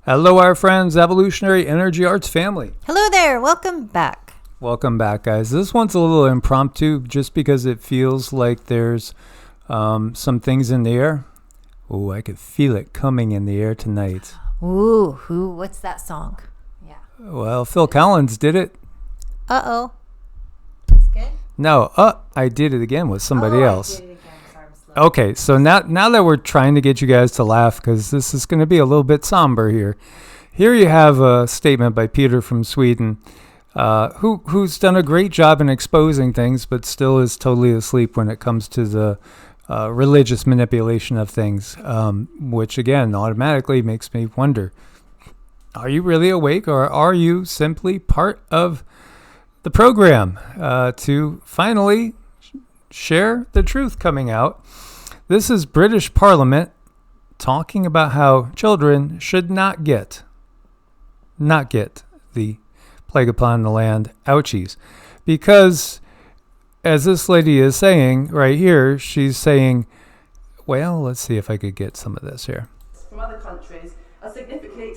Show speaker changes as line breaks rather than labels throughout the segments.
Hello, our friends, Evolutionary Energy Arts family.
Hello there. Welcome back.
Welcome back, guys. This one's a little impromptu just because it feels like there's some things in the air. Oh, I could feel it coming in the air tonight.
Ooh, what's that song? Yeah.
Well, Phil Collins did it.
Uh-oh. It's good?
No, I did it again with somebody else.
I did it again. Sorry, I'm slow.
Okay, so now that we're trying to get you guys to laugh, because this is going to be a little bit somber here. Here you have a statement by Peter from Sweden, who's done a great job in exposing things, but still is totally asleep when it comes to the religious manipulation of things, which again automatically makes me wonder, are you really awake, or are you simply part of the program to finally share the truth coming out? This is British Parliament talking about how children should not get the plague upon the land ouchies, because as this lady is saying right here, she's saying, well, let's see if I could get some of this here.
From other countries are significantly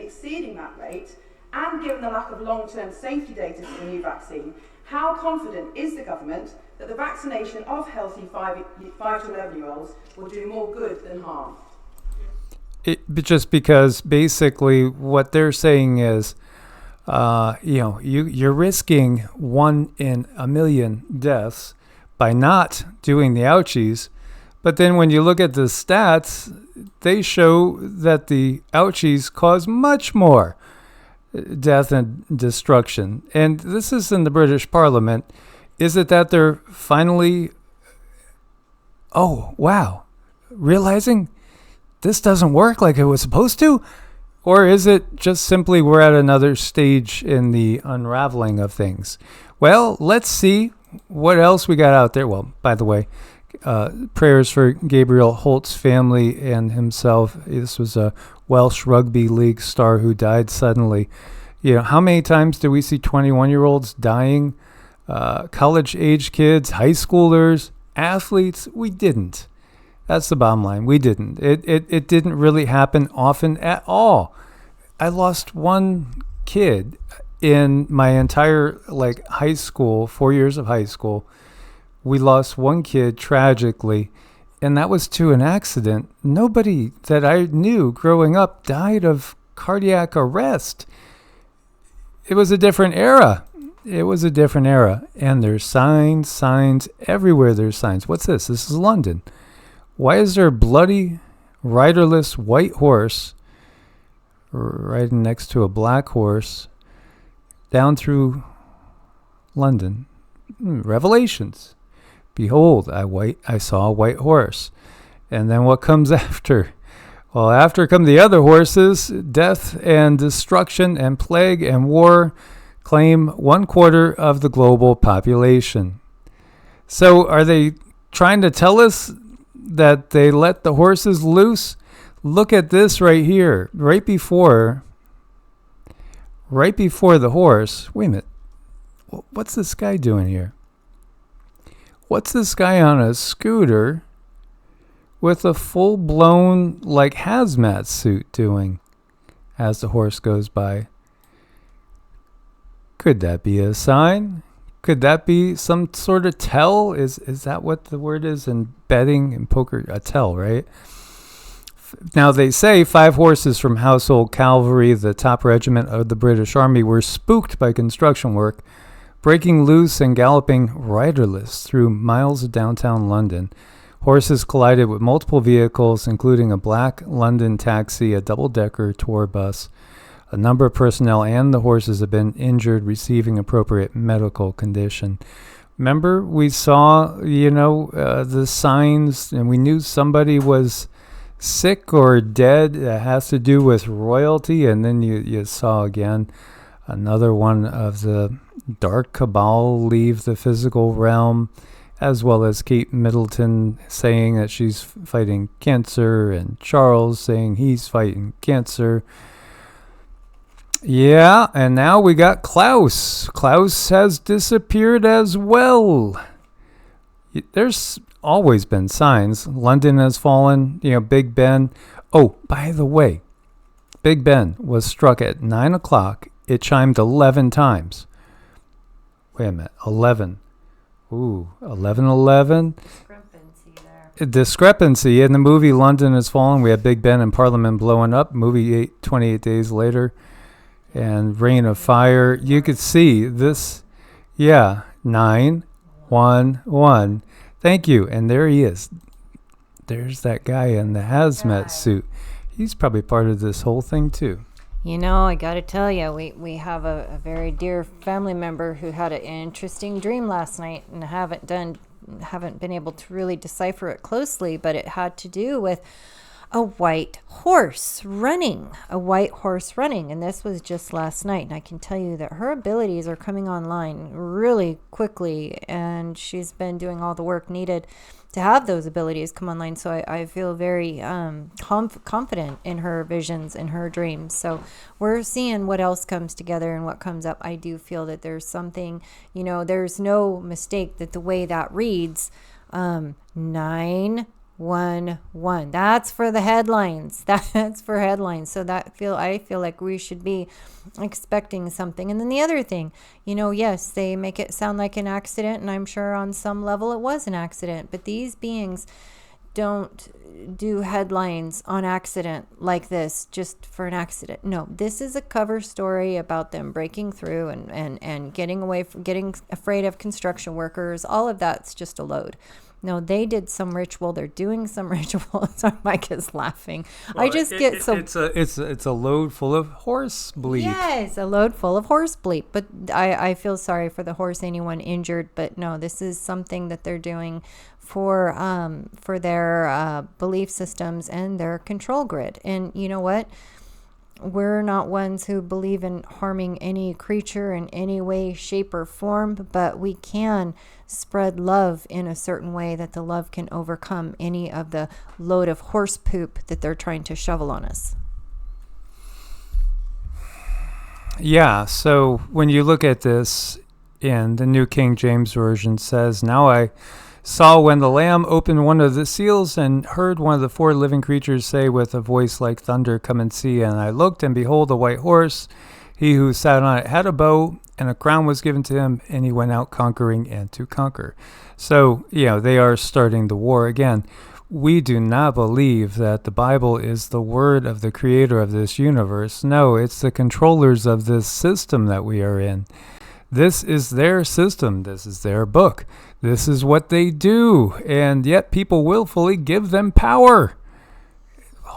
exceeding that rate, and given the lack of long-term safety data for the new vaccine, how confident is the government that the vaccination of healthy 5 to 11-year-olds will do more good than harm?
Just because basically what they're saying is, you're risking 1 in a million deaths by not doing the ouchies. But then when you look at the stats, they show that the ouchies cause much more death and destruction. And this is in the British Parliament. Is it that they're finally, realizing this doesn't work like it was supposed to? Or is it just simply we're at another stage in the unraveling of things? Well, let's see what else we got out there. Well, by the way, prayers for Gabriel Holt's family and himself. This was a Welsh rugby league star who died suddenly. How many times do we see 21-year-olds dying? College-age kids, high schoolers, athletes? We didn't. That's the bottom line. We didn't. It didn't really happen often at all. I lost one kid in my entire high school, 4 years of high school. We lost one kid tragically, and that was to an accident. Nobody that I knew growing up died of cardiac arrest. It was a different era. And there's signs everywhere. There's signs. What's this? This is London. Why is there a bloody, riderless white horse riding next to a black horse down through London? Revelations. Behold, I saw a white horse. And then what comes after? Well, after come the other horses. Death and destruction and plague and war claim 1/4 of the global population. So are they trying to tell us that they let the horses loose? Look at this right here. Right before the horse. Wait a minute. What's this guy doing here? What's this guy on a scooter with a full-blown hazmat suit doing as the horse goes by? Could that be a sign? Could that be some sort of tell? Is that what the word is in betting and poker? A tell, right? Now they say 5 horses from Household Cavalry, the top regiment of the British Army, were spooked by construction work, breaking loose and galloping riderless through miles of downtown London. Horses collided with multiple vehicles, including a black London taxi, a double-decker tour bus. A number of personnel and the horses have been injured, receiving appropriate medical condition. Remember, we saw, the signs, and we knew somebody was sick or dead. That has to do with royalty. And then you saw again another one of the dark cabal leave the physical realm, as well as Kate Middleton saying that she's fighting cancer, and Charles saying he's fighting cancer. Yeah, and now we got Klaus. Klaus has disappeared as well. There's always been signs. London has fallen, Big Ben. Oh, by the way, Big Ben was struck at 9 o'clock. It chimed 11 times. Wait a minute, 11. Ooh, 11:11.
Discrepancy there.
A discrepancy. In the movie London Has Fallen, we had Big Ben and Parliament blowing up. Movie 28 days later. And Rain of Fire. You could see this. Yeah, 911. Thank you. And there he is. There's that guy in the hazmat suit. He's probably part of this whole thing too.
You know, I got to tell you, we have a very dear family member who had an interesting dream last night, and haven't been able to really decipher it closely, but it had to do with a white horse running, and this was just last night. And I can tell you that her abilities are coming online really quickly, and she's been doing all the work needed to have those abilities come online. So I feel very confident in her visions and her dreams. So we're seeing what else comes together and what comes up. I do feel that there's something, there's no mistake that the way that reads, 911. That's for the headlines. That's for headlines. So I feel like we should be expecting something. And then the other thing, yes, they make it sound like an accident, and I'm sure on some level it was an accident, but these beings don't do headlines on accident like this just for an accident. No, this is a cover story about them breaking through and getting afraid of construction workers. All of that's just a load. No, they did some ritual. They're doing some ritual. So Mike is laughing. Well, I just get so...
It's a load full of horse bleep.
Yes, a load full of horse bleep. But I feel sorry for the horse, anyone injured. But no, this is something that they're doing for their belief systems and their control grid. And you know what? We're not ones who believe in harming any creature in any way, shape, or form, but we can spread love in a certain way that the love can overcome any of the load of horse poop that they're trying to shovel on us.
Yeah, so when you look at this, in the New King James Version says, "Now I saw when the Lamb opened one of the seals and heard one of the four living creatures say with a voice like thunder, 'Come and see.' And I looked, and behold, a white horse. He who sat on it had a bow, and a crown was given to him, and he went out conquering and to conquer." So, they are starting the war again. We do not believe that the Bible is the word of the creator of this universe. No, it's the controllers of this system that we are in. This is their system. This is their book. This is what they do. And yet people willfully give them power.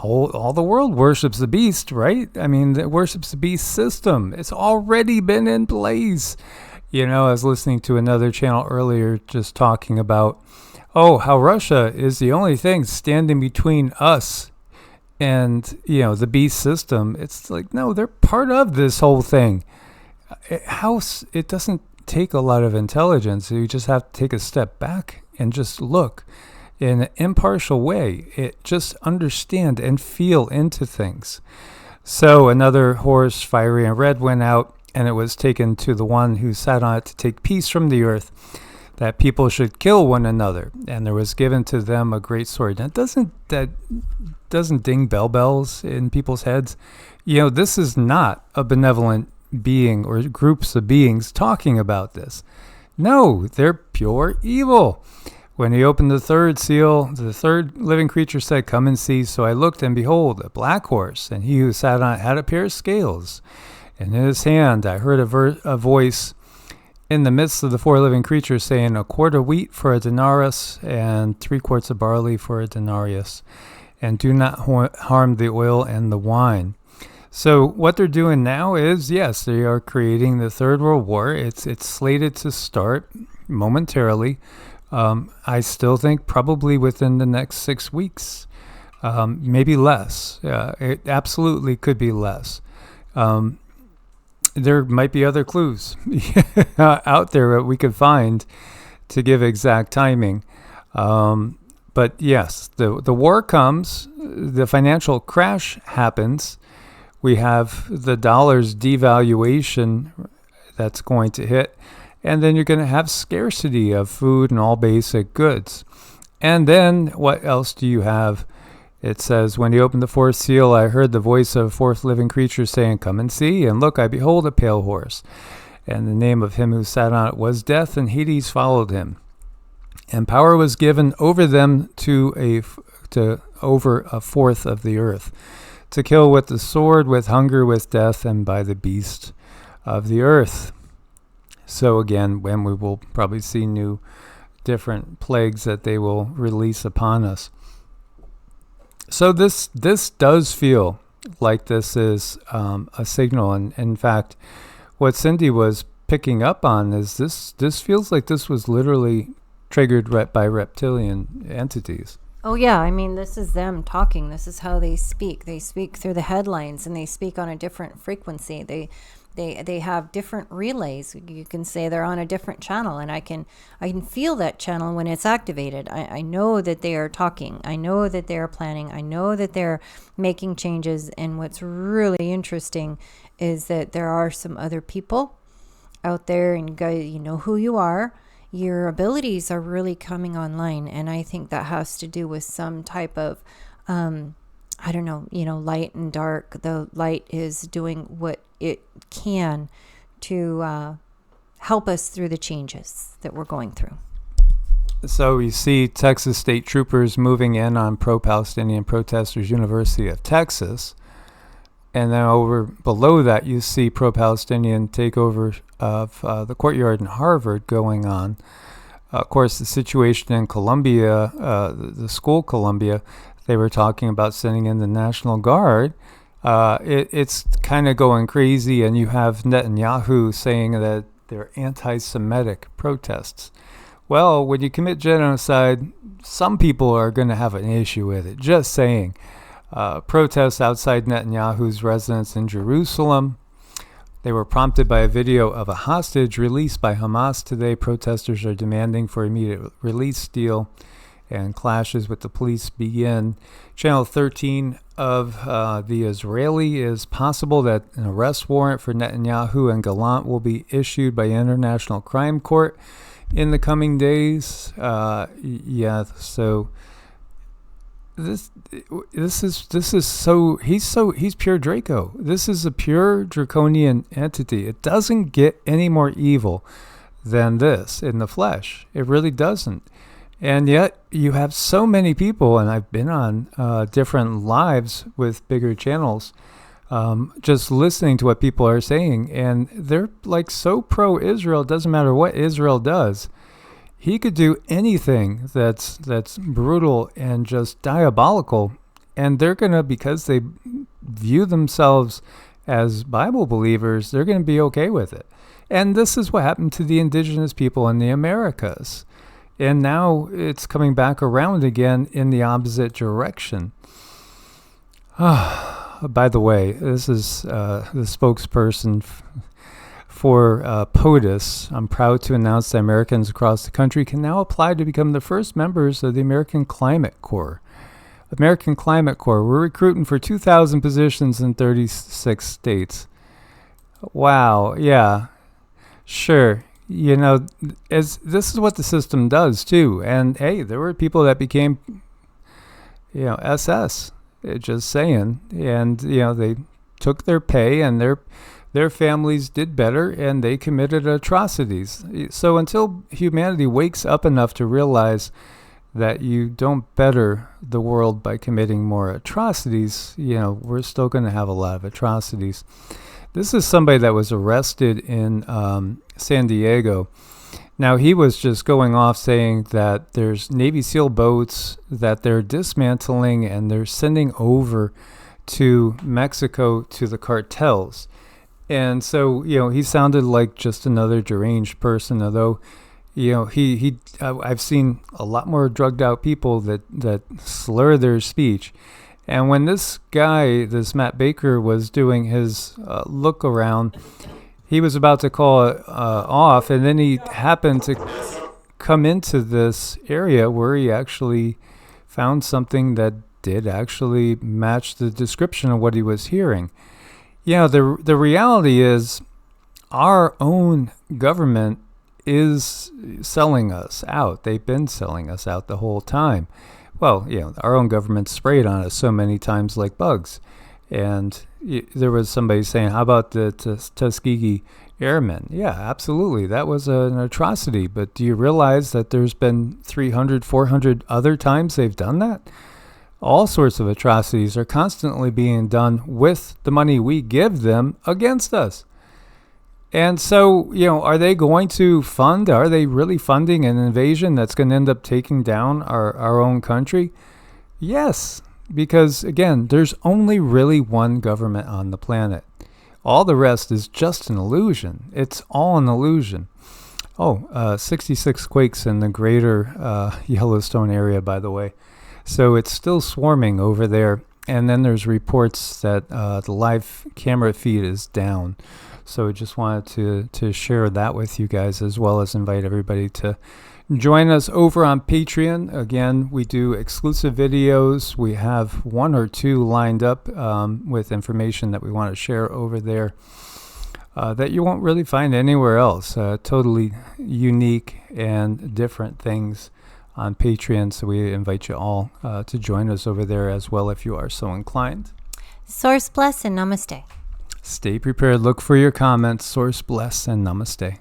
All the world worships the beast, right? I mean, it worships the beast system. It's already been in place. I was listening to another channel earlier just talking about, how Russia is the only thing standing between us and, the beast system. It's like, no, they're part of this whole thing. It doesn't take a lot of intelligence. You just have to take a step back and just look in an impartial way. Just understand and feel into things. So another horse, fiery and red, went out, and it was taken to the one who sat on it to take peace from the earth, that people should kill one another. And there was given to them a great sword. Now, doesn't ding bells in people's heads? This is not a benevolent being or groups of beings talking about this. No, they're pure evil. When he opened the third seal, the third living creature said, "Come and see." So I looked, and behold, a black horse, and he who sat on it had a pair of scales. And in his hand I heard a voice in the midst of the four living creatures saying, "A quart of wheat for a denarius, and 3 quarts of barley for a denarius, and do not harm the oil and the wine." So what they're doing now is, yes, they are creating the Third World War. It's slated to start momentarily. I still think probably within the next 6 weeks, maybe less. It absolutely could be less. There might be other clues out there that we could find to give exact timing. But yes, the war comes, the financial crash happens. We have the dollar's devaluation that's going to hit. And then you're going to have scarcity of food and all basic goods. And then what else do you have? It says, when he opened the fourth seal, I heard the voice of a fourth living creature saying, come and see, and look, I behold a pale horse. And the name of him who sat on it was Death, and Hades followed him. And power was given over them to over a fourth of the earth, to kill with the sword, with hunger, with death, and by the beast of the earth. So again, when we will probably see new different plagues that they will release upon us. So this does feel like this is a signal, and in fact, what Cindy was picking up on is this feels like this was literally triggered by reptilian entities.
Oh yeah, I mean, this is them talking. This is how they speak. They speak through the headlines, and they speak on a different frequency. They have different relays. You can say they're on a different channel, and I can feel that channel when it's activated. I know that they are talking. I know that they are planning. I know that they're making changes. And what's really interesting is that there are some other people out there, and guys, you know who you are. Your abilities are really coming online, and I think that has to do with some type of I don't know, light and dark. The light is doing what it can to help us through the changes that we're going through.
So you see Texas state troopers moving in on pro-Palestinian protesters, University of Texas. And then over below that, you see pro-Palestinian takeover of the courtyard in Harvard going on. Of course, the situation in Columbia, the school Columbia, they were talking about sending in the National Guard. It's kind of going crazy, and you have Netanyahu saying that they're anti-Semitic protests. Well, when you commit genocide, some people are going to have an issue with it. Just saying. Protests outside Netanyahu's residence in Jerusalem. They were prompted by a video of a hostage released by Hamas today. Protesters are demanding for immediate release deal, and clashes with the police begin. Channel 13 of the Israeli is possible that an arrest warrant for Netanyahu and Gallant will be issued by International Crime Court in the coming days. So this is so he's pure Draco. This is a pure draconian entity. It doesn't get any more evil than this in the flesh. It really doesn't. And yet you have so many people, and I've been on different lives with bigger channels, just listening to what people are saying, and they're like so pro-Israel. It doesn't matter what Israel does. He could do anything that's brutal and just diabolical, and they're going to, because they view themselves as Bible believers, they're going to be okay with it. And this is what happened to the indigenous people in the Americas. And now it's coming back around again in the opposite direction. By the way, this is the spokesperson for POTUS. I'm proud to announce that Americans across the country can now apply to become the first members of the American Climate Corps. American Climate Corps, we're recruiting for 2,000 positions in 36 states. Wow, yeah, sure. This is what the system does too. And hey, there were people that became, SS, just saying. And, they took their pay, and their families did better, and they committed atrocities. So until humanity wakes up enough to realize that you don't better the world by committing more atrocities, we're still going to have a lot of atrocities. This is somebody that was arrested in San Diego. Now, he was just going off saying that there's Navy SEAL boats that they're dismantling and they're sending over to Mexico to the cartels. And so, he sounded like just another deranged person, although, I've seen a lot more drugged out people that slur their speech. And when this Matt Baker, was doing his look around, he was about to call it off, and then he happened to come into this area where he actually found something that did actually match the description of what he was hearing. The reality is our own government is selling us out. They've been selling us out the whole time. well, our own government sprayed on us so many times like bugs. And there was somebody saying, how about the Tuskegee Airmen? Yeah, absolutely. That was an atrocity. But do you realize that there's been 300, 400 other times they've done that? All sorts of atrocities are constantly being done with the money we give them against us. And so, are they going to are they really funding an invasion that's going to end up taking down our own country? Yes, because again, there's only really one government on the planet. All the rest is just an illusion. It's all an illusion. 66 quakes in the greater Yellowstone area, by the way. So it's still swarming over there. And then there's reports that the live camera feed is down. So I just wanted to share that with you guys, as well as invite everybody to join us over on Patreon. Again, we do exclusive videos. We have 1 or 2 lined up with information that we want to share over there that you won't really find anywhere else. Totally unique and different things on Patreon. So we invite you all to join us over there as well if you are so inclined.
Source bless and namaste.
Stay prepared. Look for your comments. Source bless and namaste.